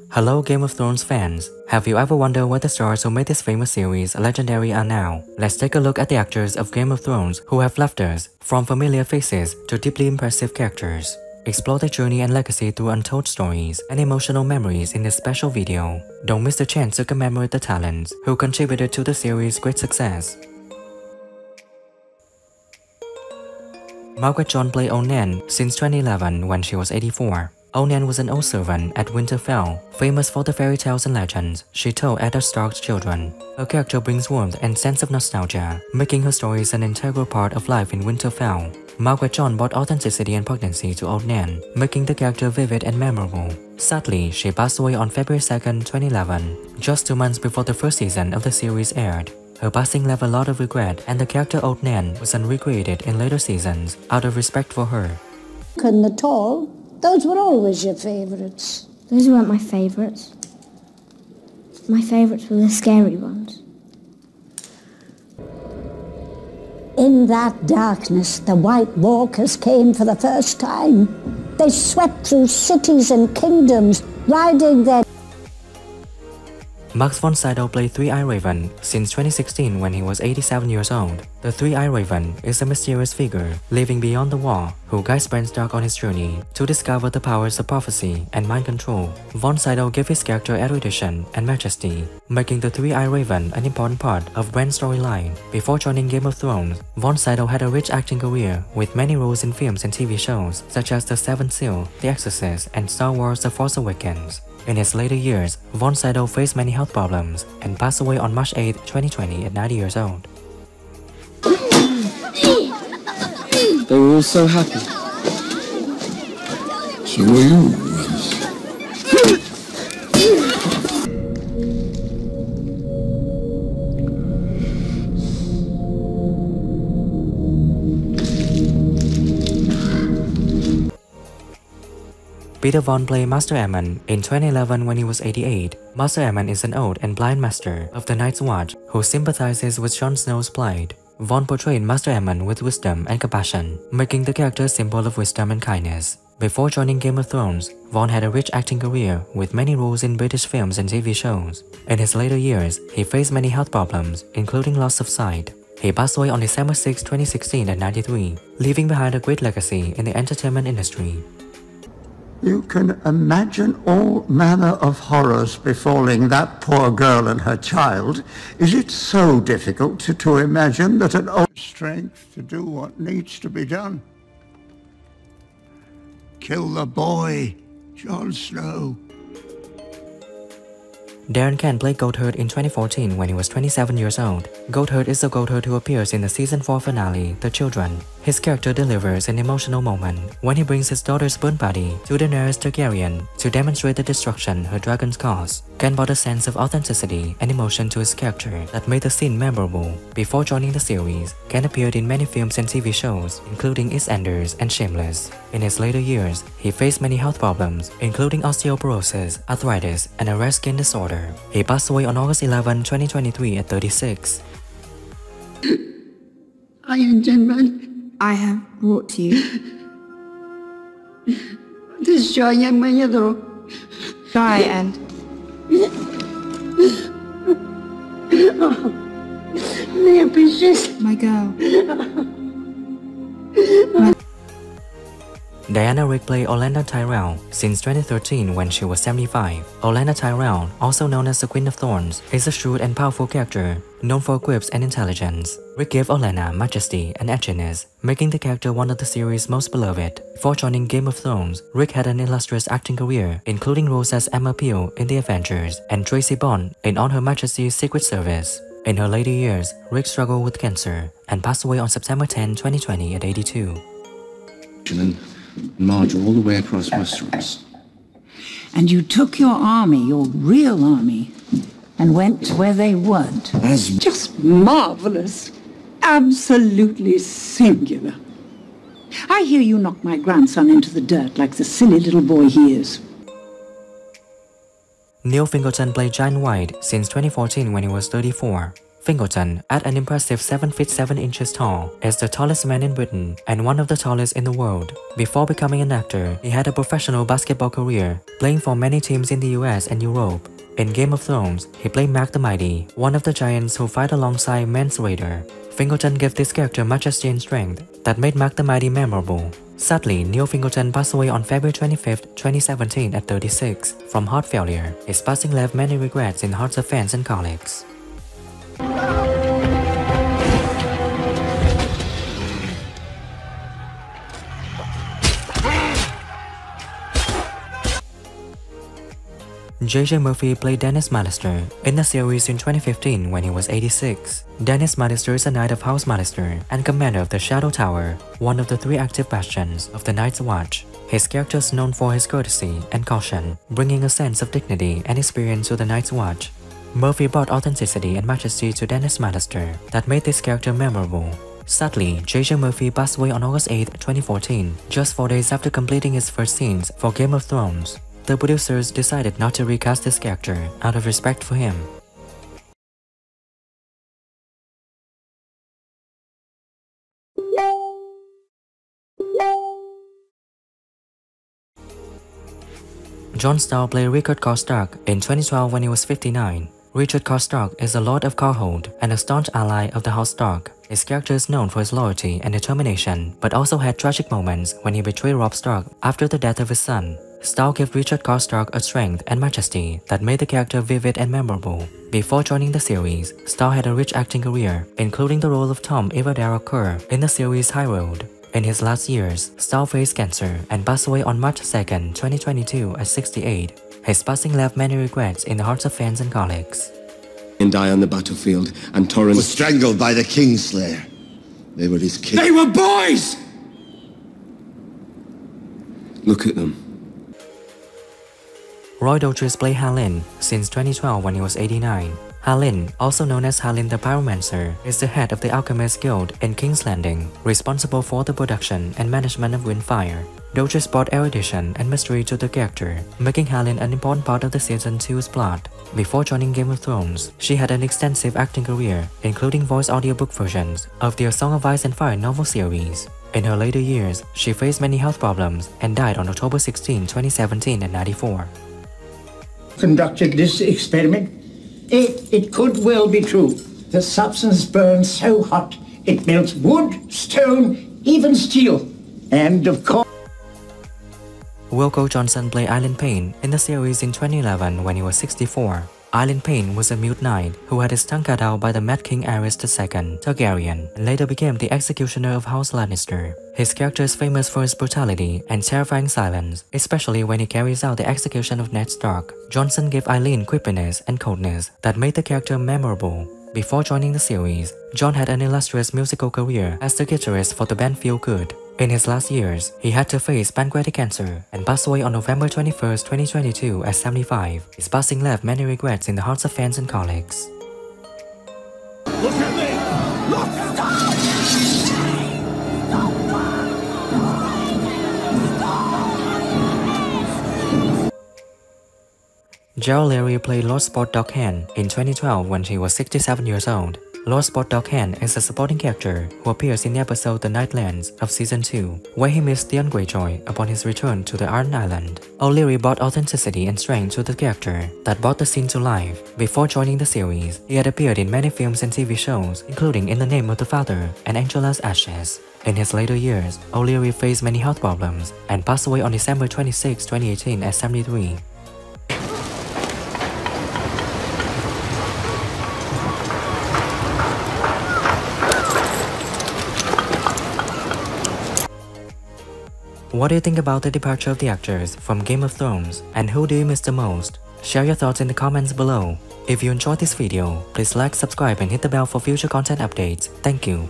Hello Game of Thrones fans, have you ever wondered what the stars who made this famous series legendary are now? Let's take a look at the actors of Game of Thrones who have left us, from familiar faces to deeply impressive characters. Explore their journey and legacy through untold stories and emotional memories in this special video. Don't miss the chance to commemorate the talents who contributed to the series' great success. Margaret John played Onan since 2011 when she was 84. Onan was an old servant at Winterfell, famous for the fairy tales and legends she told Eddard Stark's children. Her character brings warmth and sense of nostalgia, making her stories an integral part of life in Winterfell. Margaret John brought authenticity and poignancy to Onan, making the character vivid and memorable. Sadly, she passed away on February 2, 2011, just 2 months before the first season of the series aired. Her passing left a lot of regret, and the character Onan was recreated in later seasons out of respect for her. Couldn't at all. Those were always your favourites. Those weren't my favourites. My favourites were the scary ones. In that darkness, the White Walkers came for the first time. They swept through cities and kingdoms, riding their... Max von Sydow played Three-Eyed Raven since 2016 when he was 87 years old. The Three-Eyed Raven is a mysterious figure living beyond the wall who guides Bran Stark on his journey to discover the powers of prophecy and mind control. Von Sydow gave his character erudition and majesty, making the Three-Eyed Raven an important part of Bran's storyline. Before joining Game of Thrones, Von Sydow had a rich acting career with many roles in films and TV shows such as The Seventh Seal, The Exorcist, and Star Wars: The Force Awakens. In his later years, Von Sydow faced many health problems and passed away on March 8, 2020 at 90 years old. They were all so happy. So were you. Peter Von played Master Aemon in 2011 when he was 88. Master Aemon is an old and blind master of the Night's Watch who sympathizes with Jon Snow's plight. Von portrayed Master Aemon with wisdom and compassion, making the character a symbol of wisdom and kindness. Before joining Game of Thrones, Von had a rich acting career with many roles in British films and TV shows. In his later years, he faced many health problems, including loss of sight. He passed away on December 6, 2016 at 93, leaving behind a great legacy in the entertainment industry. You can imagine all manner of horrors befalling that poor girl and her child. Is it so difficult to imagine that an old strength to do what needs to be done? Kill the boy, Jon Snow. Darren Kent played Goatherd in 2014 when he was 27 years old. Goatherd is the Goatherd who appears in the Season 4 finale, The Children. His character delivers an emotional moment when he brings his daughter's burn body to Daenerys Targaryen to demonstrate the destruction her dragons caused. Kent brought a sense of authenticity and emotion to his character that made the scene memorable. Before joining the series, Kent appeared in many films and TV shows, including EastEnders and Shameless. In his later years, he faced many health problems, including osteoporosis, arthritis, and a rare skin disorder. He passed away on August 11, 2023 at 36. Iron gentleman. I have brought to you This joy young man Guy and Leah precious. my girl. Diana Rigg played Olenna Tyrell since 2013 when she was 75. Olenna Tyrell, also known as the Queen of Thorns, is a shrewd and powerful character, known for quips and intelligence. Rigg gave Olenna majesty and edginess, making the character one of the series' most beloved. Before joining Game of Thrones, Rigg had an illustrious acting career, including roles as Emma Peel in The Avengers and Tracy Bond in On Her Majesty's Secret Service. In her later years, Rigg struggled with cancer and passed away on September 10, 2020 at 82. March all the way across Westeros. And you took your army, your real army, and went where they weren't. As Just marvelous. Absolutely singular. I hear you knocked my grandson into the dirt like the silly little boy he is. Neil Fingleton played Giant White since 2014 when he was 34. Fingleton, at an impressive 7 feet 7 inches tall, is the tallest man in Britain and one of the tallest in the world. Before becoming an actor, he had a professional basketball career, playing for many teams in the US and Europe. In Game of Thrones, he played Mark the Mighty, one of the giants who fight alongside Mance Rayder. Fingleton gave this character majesty and strength that made Mark the Mighty memorable. Sadly, Neil Fingleton passed away on February 25, 2017 at 36 from heart failure. His passing left many regrets in hearts of fans and colleagues. J.J. Murphy played Dennis Mallister in the series in 2015 when he was 86. Dennis Mallister is a Knight of House Mallister and commander of the Shadow Tower, one of the 3 active bastions of the Night's Watch. His character is known for his courtesy and caution, bringing a sense of dignity and experience to the Night's Watch. Murphy brought authenticity and majesty to Dennis Mallister that made this character memorable. Sadly, J.J. Murphy passed away on August 8, 2014, just 4 days after completing his first scenes for Game of Thrones. The producers decided not to recast this character out of respect for him. Jon Snow played Rickard Karstark in 2012 when he was 59. Richard Karstark is a Lord of Carhold and a staunch ally of the House Stark. His character is known for his loyalty and determination, but also had tragic moments when he betrayed Robb Stark after the death of his son. Stark gave Richard Karstark a strength and majesty that made the character vivid and memorable. Before joining the series, Stark had a rich acting career, including the role of Tom Ivadara Kerr in the series High Road. In his last years, Stark faced cancer and passed away on March 2, 2022 at 68. His passing left many regrets in the hearts of fans and colleagues. And die on the battlefield, and Torrance Was strangled by the Kingslayer. They were his king. They were boys! Look at them. Roy Dotrice played Halin since 2012 when he was 89. Halin, also known as Halin the Pyromancer, is the head of the Alchemist Guild in King's Landing, responsible for the production and management of Windfire. Dotrice brought erudition and mystery to the character, making Halin an important part of the Season 2's plot. Before joining Game of Thrones, she had an extensive acting career, including voice audiobook versions of the A Song of Ice and Fire novel series. In her later years, she faced many health problems and died on October 16, 2017 at 94. Conducted this experiment, it could well be true. The substance burns so hot it melts wood, stone, even steel. And of course, Wilco Johnson played Eileen Payne in the series in 2011 when he was 64. Eileen Payne was a mute knight who had his tongue cut out by the Mad King Aerys II Targaryen and later became the executioner of House Lannister. His character is famous for his brutality and terrifying silence, especially when he carries out the execution of Ned Stark. Johnson gave Eileen quippiness and coldness that made the character memorable. Before joining the series, John had an illustrious musical career as the guitarist for the band Feel Good. In his last years, he had to face pancreatic cancer and passed away on November 21, 2022 at 75. His passing left many regrets in the hearts of fans and colleagues. Look at me! Look at Gerald Leary played Lord Sport Dockhand in 2012 when he was 67 years old. Lord Sport Dockhand is a supporting character who appears in the episode The Nightlands of Season 2, where he meets Theon Greyjoy upon his return to the Iron Island. O'Leary brought authenticity and strength to the character that brought the scene to life. Before joining the series, he had appeared in many films and TV shows, including In the Name of the Father and Angela's Ashes. In his later years, O'Leary faced many health problems and passed away on December 26, 2018 at 73. What do you think about the departure of the actors from Game of Thrones, and who do you miss the most? Share your thoughts in the comments below. If you enjoyed this video, please like, subscribe and hit the bell for future content updates. Thank you.